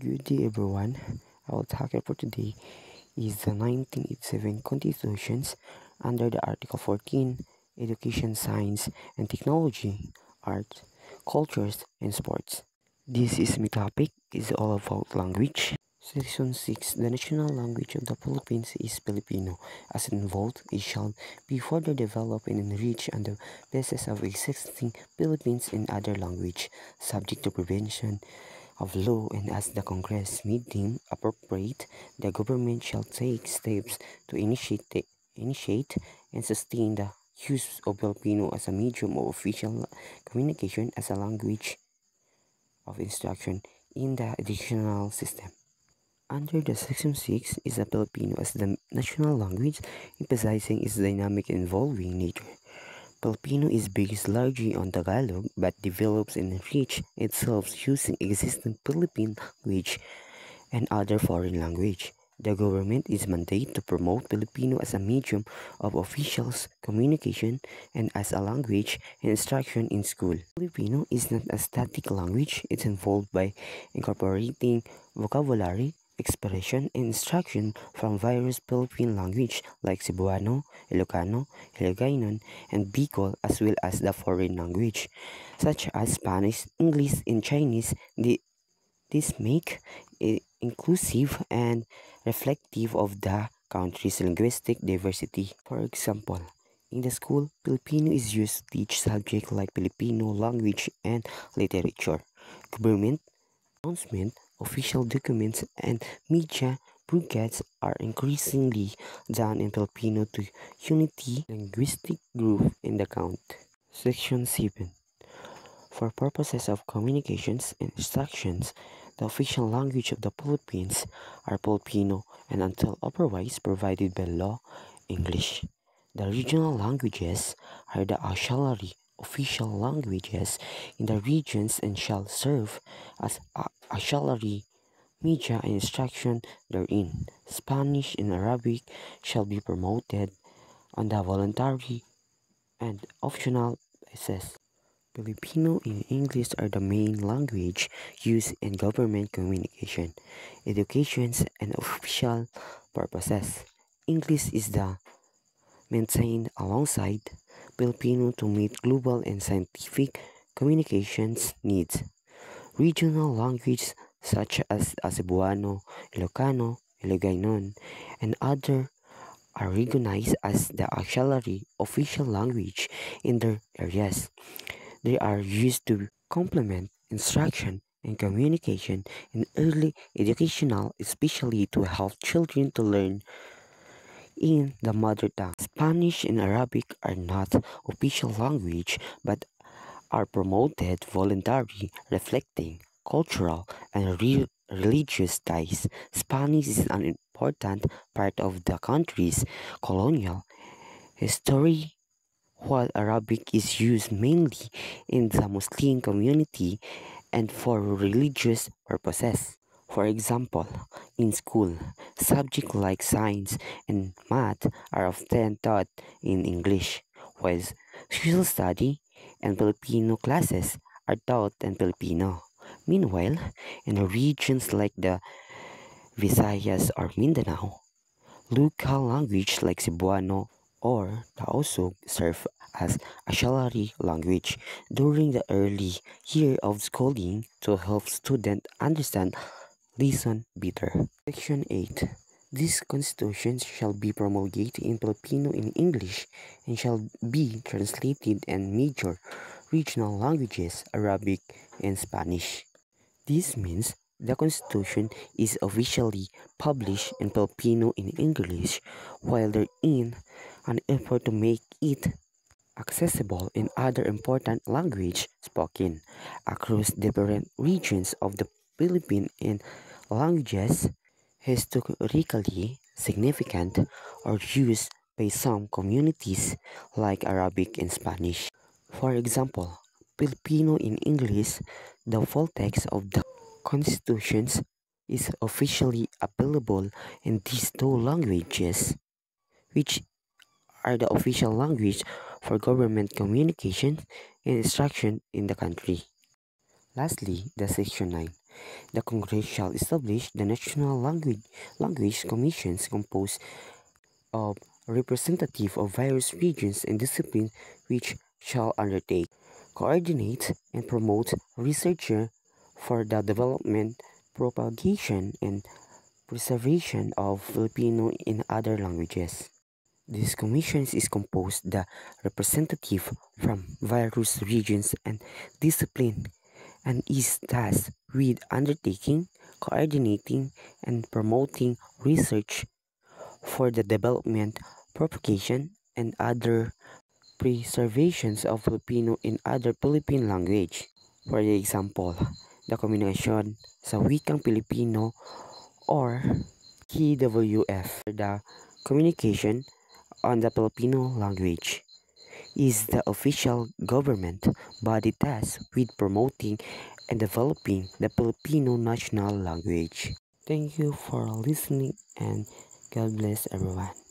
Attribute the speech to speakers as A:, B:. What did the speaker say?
A: Good day everyone. Our topic for today is the 1987 Constitutions under the Article 14, Education, Science and Technology, Arts, Cultures and Sports. This is my topic is all about language. Section 6. The national language of the Philippines is Filipino. As involved, it shall be further developed and enriched on the basis of existing Philippines in other language, subject to prevention of law, and as the Congress may deem appropriate, the government shall take steps to initiate and sustain the use of Filipino as a medium of official communication as a language of instruction in the educational system. Under the Section 6 is the Filipino as the national language, emphasizing its dynamic and evolving nature. Filipino is based largely on Tagalog but develops and enriches itself using existing Philippine language and other foreign language. The government is mandated to promote Filipino as a medium of officials communication and as a language and instruction in school. Filipino is not a static language. It's involved by incorporating vocabulary, expression, and instruction from various Philippine language like Cebuano, Ilocano, Hiligaynon, and Bicol, as well as the foreign language such as Spanish, English, and Chinese. This make it inclusive and reflective of the country's linguistic diversity. For example, in the school, Filipino is used to teach subjects like Filipino language and literature, government announcement, official documents, and media broadcasts are increasingly done in Filipino to unity linguistic group in the count. Section 7. For purposes of communications and instructions, the official language of the Philippines are Filipino and until otherwise provided by law, English. The regional languages are the auxiliary official languages in the regions and shall serve as auxiliary media and instruction therein. Spanish and Arabic shall be promoted on the voluntary and optional basis. Filipino and English are the main language used in government communication, educations, and official purposes. English is the maintained alongside Filipino to meet global and scientific communications needs. Regional languages such as Cebuano, Ilocano, Hiligaynon, and other are recognized as the auxiliary official language in their areas. They are used to complement instruction and communication in early educational, especially to help children to learn in the mother tongue. Spanish and Arabic are not official language but are promoted voluntarily, reflecting cultural and religious ties. Spanish is an important part of the country's colonial history, while Arabic is used mainly in the Muslim community and for religious purposes. For example, in school, subjects like science and math are often taught in English, while social study and Filipino classes are taught in Filipino. Meanwhile, in regions like the Visayas or Mindanao, local language like Cebuano or Tausug serve as auxiliary language during the early year of schooling to help students understand listen better. Section 8. These constitutions shall be promulgated in Filipino and English and shall be translated in major regional languages, Arabic and Spanish. This means the Constitution is officially published in Filipino and English, while there is an effort to make it accessible in other important language spoken across different regions of the Philippines and languages historically significant or used by some communities like Arabic and Spanish. For example, Filipino in English, the full text of the constitutions is officially available in these two languages, which are the official language for government communication and instruction in the country. Lastly, the Section 9. The Congress shall establish the National Language Commissions composed of representatives of various regions and disciplines which shall undertake, coordinate, and promote research for the development, propagation, and preservation of Filipino in other languages. This commission is composed the representative from various regions and discipline and is tasked with undertaking, coordinating, and promoting research for the development, propagation, and other preservations of Filipino in other Philippine language. For example, the Kombinasyon sa Wikang Pilipino or KWF, the Communication on the Filipino Language, is the official government body tasked with promoting and developing the Filipino national language. Thank you for listening and God bless everyone.